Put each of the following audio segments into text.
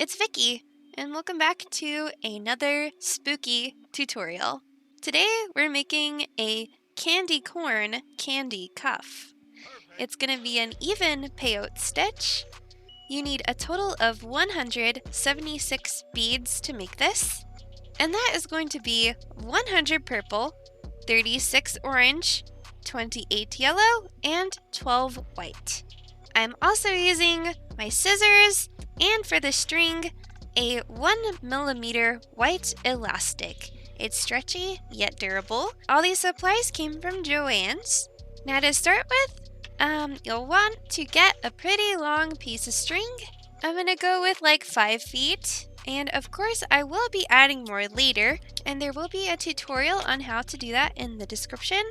it's Vicky, and welcome back to another spooky tutorial. Today we're making a candy corn candy cuff. It's going to be an even peyote stitch. You need a total of 176 beads to make this, and that is going to be 100 purple, 36 orange, 28 yellow, and 12 white. I'm also using my scissors, and for the string, a 1mm white elastic. It's stretchy yet durable. All these supplies came from Joann's. Now to start with, you'll want to get a pretty long piece of string. I'm gonna go with like 5 feet. And of course, I will be adding more later, and there will be a tutorial on how to do that in the description.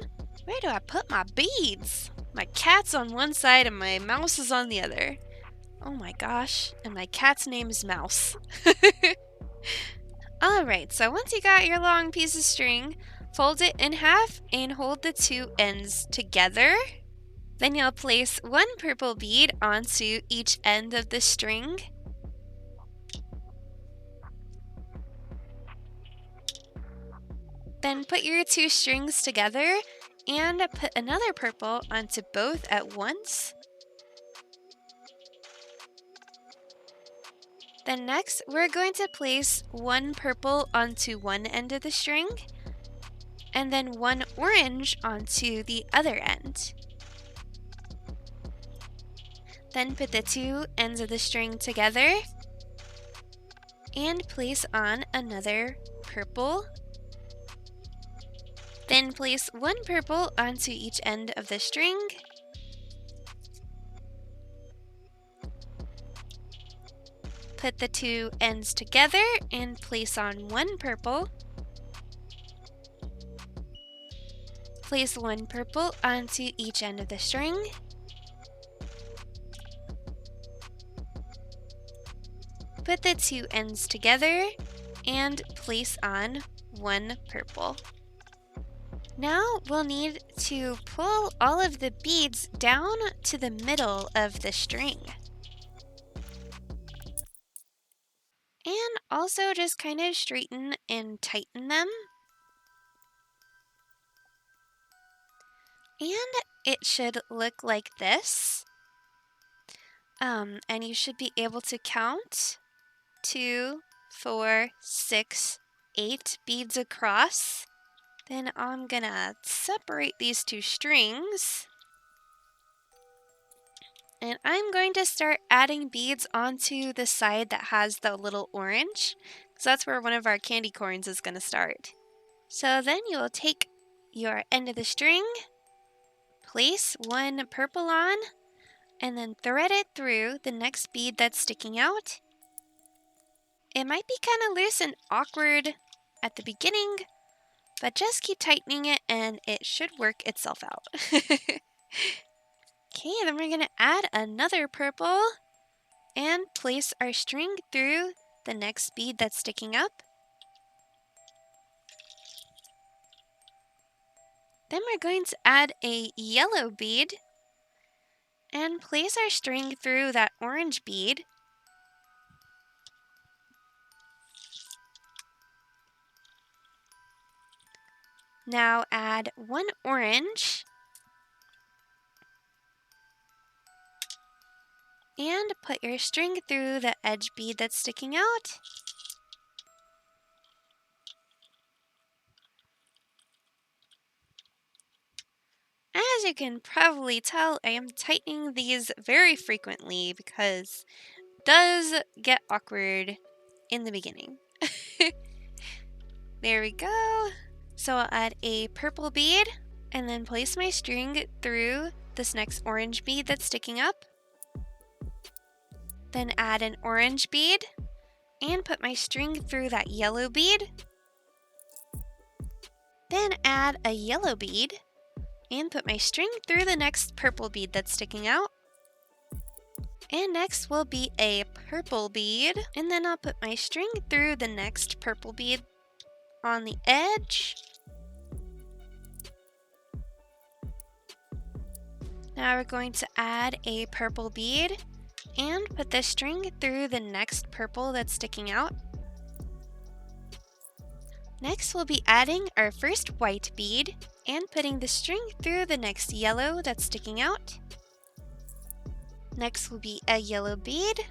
Where do I put my beads? My cat's on one side and my mouse is on the other. Oh my gosh, and my cat's name is Mouse. Alright, so once you got your long piece of string, fold it in half and hold the two ends together. Then you'll place one purple bead onto each end of the string. Then put your two strings together and put another purple onto both at once. Then next, we're going to place one purple onto one end of the string, and then one orange onto the other end. Then put the two ends of the string together, and place on another purple. Then place one purple onto each end of the string. Put the two ends together and place on one purple. Place one purple onto each end of the string. Put the two ends together and place on one purple. Now we'll need to pull all of the beads down to the middle of the string. And also just kind of straighten and tighten them. And it should look like this. And you should be able to count 2, 4, 6, 8 beads across. Then I'm gonna separate these two strings. And I'm going to start adding beads onto the side that has the little orange, because that's where one of our candy corns is gonna start. So then you'll take your end of the string, place one purple on, and then thread it through the next bead that's sticking out. It might be kind of loose and awkward at the beginning, but just keep tightening it and it should work itself out. Okay, then we're going to add another purple and place our string through the next bead that's sticking up. Then we're going to add a yellow bead and place our string through that orange bead. Now add one orange and put your string through the edge bead that's sticking out. As you can probably tell, I am tightening these very frequently because it does get awkward in the beginning. There we go. So I'll add a purple bead and then place my string through this next orange bead that's sticking up. Then add an orange bead and put my string through that yellow bead. Then add a yellow bead and put my string through the next purple bead that's sticking out. And next will be a purple bead, and then I'll put my string through the next purple bead on the edge. Now we're going to add a purple bead and put the string through the next purple that's sticking out. Next, we'll be adding our first white bead and putting the string through the next yellow that's sticking out. Next will be a yellow bead.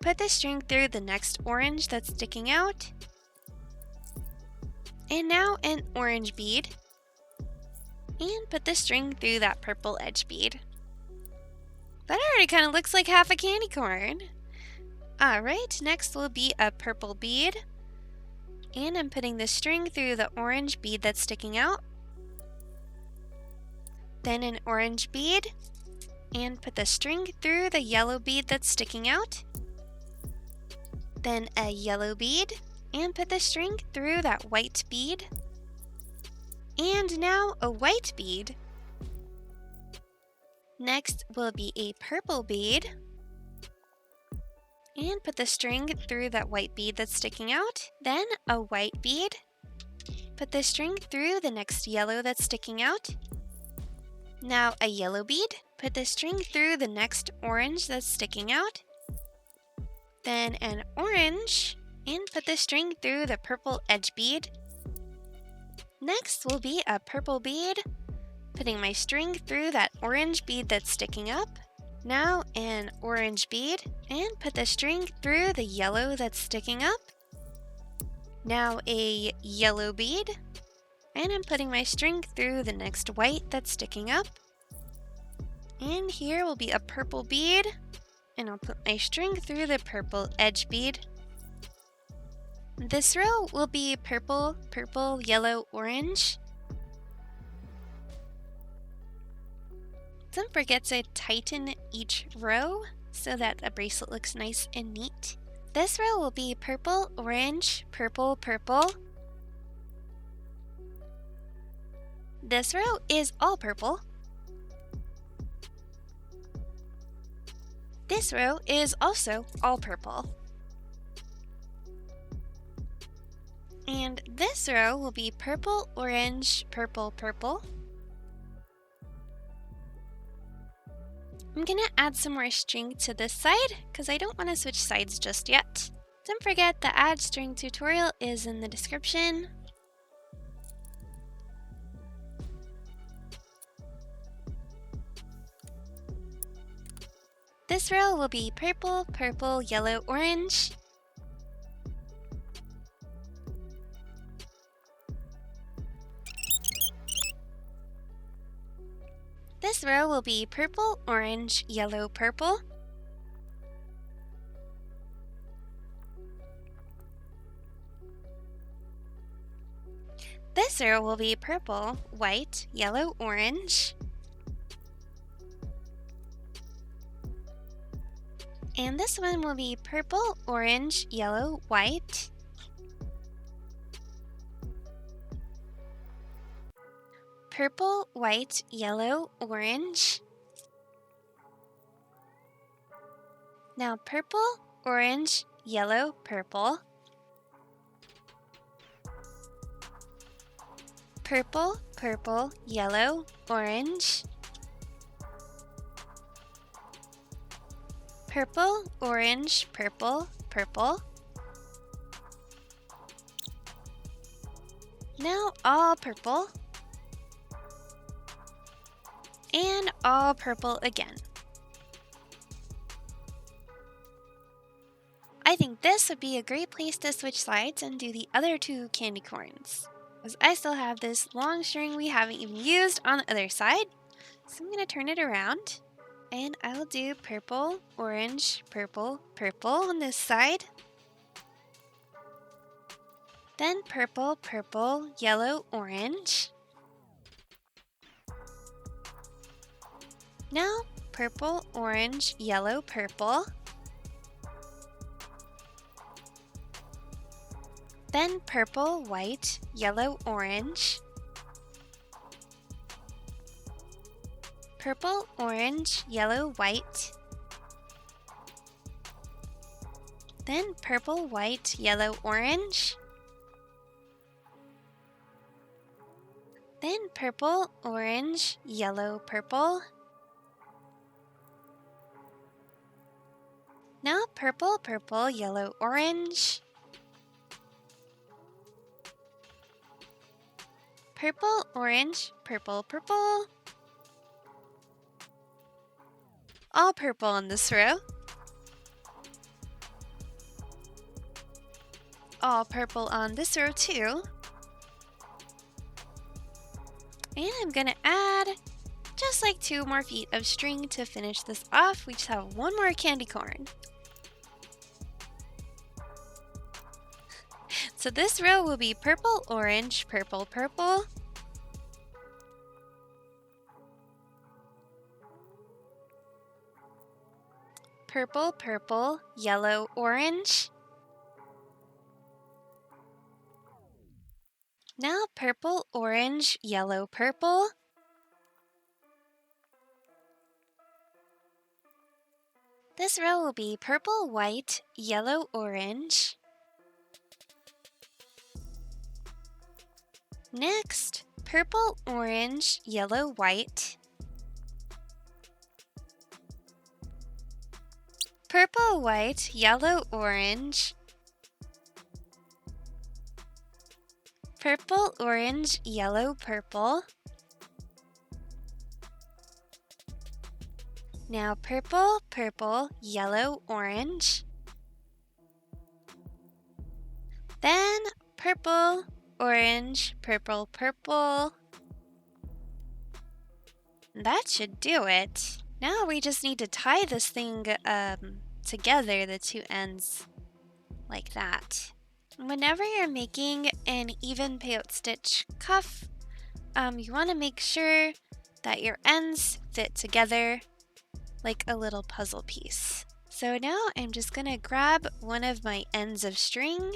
Put the string through the next orange that's sticking out. And now an orange bead. And put the string through that purple edge bead. That already kind of looks like half a candy corn. Alright, next will be a purple bead. And I'm putting the string through the orange bead that's sticking out. Then an orange bead. And put the string through the yellow bead that's sticking out. Then a yellow bead. And put the string through that white bead. And now a white bead. Next will be a purple bead. And put the string through that white bead that's sticking out. Then a white bead. Put the string through the next yellow that's sticking out. Now a yellow bead. Put the string through the next orange that's sticking out. Then an orange. And put the string through the purple edge bead. Next will be a purple bead. Putting my string through that orange bead that's sticking up. Now an orange bead, and put the string through the yellow that's sticking up. Now a yellow bead, and I'm putting my string through the next white that's sticking up. And here will be a purple bead, and I'll put my string through the purple edge bead. This row will be purple, purple, yellow, orange. Don't forget to tighten each row so that the bracelet looks nice and neat. This row will be purple, orange, purple, purple. This row is all purple. This row is also all purple. And this row will be purple, orange, purple, purple. I'm gonna add some more string to this side because I don't want to switch sides just yet. Don't forget the add string tutorial is in the description. This row will be purple, purple, yellow, orange. This row will be purple, orange, yellow, purple. This row will be purple, white, yellow, orange. And this one will be purple, orange, yellow, white. Purple, white, yellow, orange. Now purple, orange, yellow, purple. Purple, purple, yellow, orange. Purple, orange, purple, purple. Now all purple. And all purple again. I think this would be a great place to switch sides and do the other two candy corns, because I still have this long string we haven't even used on the other side. So I'm going to turn it around, and I'll do purple, orange, purple, purple on this side. Then purple, purple, yellow, orange. Now purple, orange, yellow, purple. Then purple, white, yellow, orange. Purple, orange, yellow, white. Then purple, white, yellow, orange. Then purple, orange, yellow, purple. purple, purple, yellow, orange. Purple, orange, purple, purple. All purple on this row. All purple on this row too. And I'm gonna add just like 2 more feet of string to finish this off. We just have 1 more candy corn. So this row will be purple, orange, purple, purple. Purple, purple, yellow, orange. Now purple, orange, yellow, purple. This row will be purple, white, yellow, orange. Next, purple, orange, yellow, white. Purple, white, yellow, orange. Purple, orange, yellow, purple. Now purple, purple, yellow, orange. Then purple, orange, purple, purple. That should do it. Now we just need to tie this thing together, the 2 ends, like that. Whenever you're making an even peyote stitch cuff, you want to make sure that your ends fit together like a little puzzle piece. So now I'm just gonna grab one of my ends of string,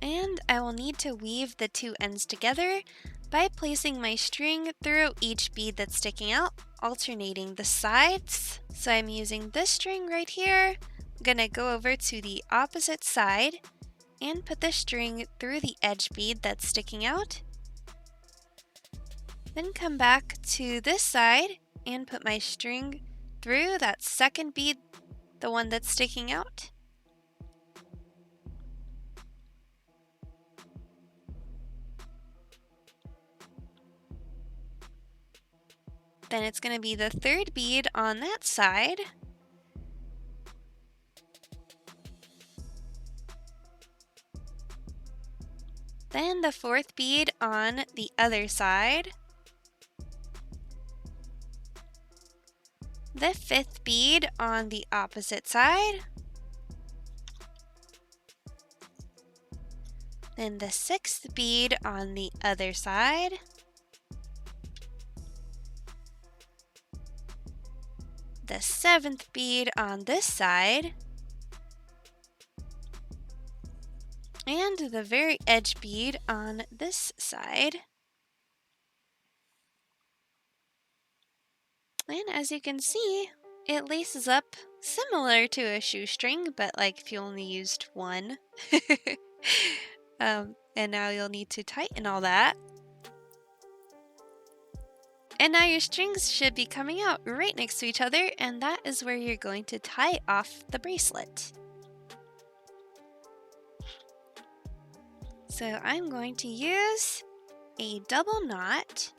and I will need to weave the 2 ends together by placing my string through each bead that's sticking out, alternating the sides. So I'm using this string right here. I'm gonna go over to the opposite side and put the string through the edge bead that's sticking out. Then come back to this side and put my string through that second bead, the one that's sticking out. Then it's going to be the 3rd bead on that side. Then the 4th bead on the other side. The 5th bead on the opposite side. Then the 6th bead on the other side. The 7th bead on this side. And the very edge bead on this side. And as you can see, it laces up similar to a shoestring, but like if you only used 1. And now you'll need to tighten all that. And now your strings should be coming out right next to each other, and that is where you're going to tie off the bracelet. So I'm going to use a double knot.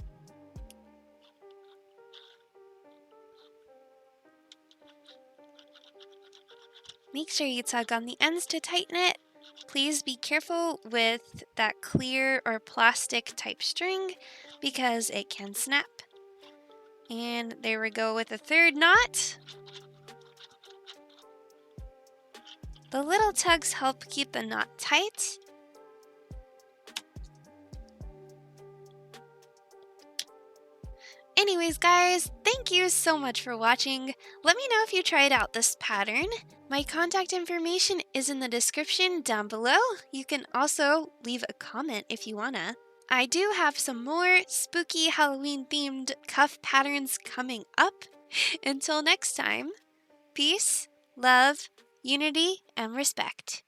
Make sure you tug on the ends to tighten it. Please be careful with that clear or plastic type string because it can snap. And there we go with the 3rd knot. The little tugs help keep the knot tight. Anyways, guys, thank you so much for watching. Let me know if you tried out this pattern. My contact information is in the description down below. You can also leave a comment if you wanna. I do have some more spooky Halloween themed cuff patterns coming up. Until next time, peace, love, unity, and respect.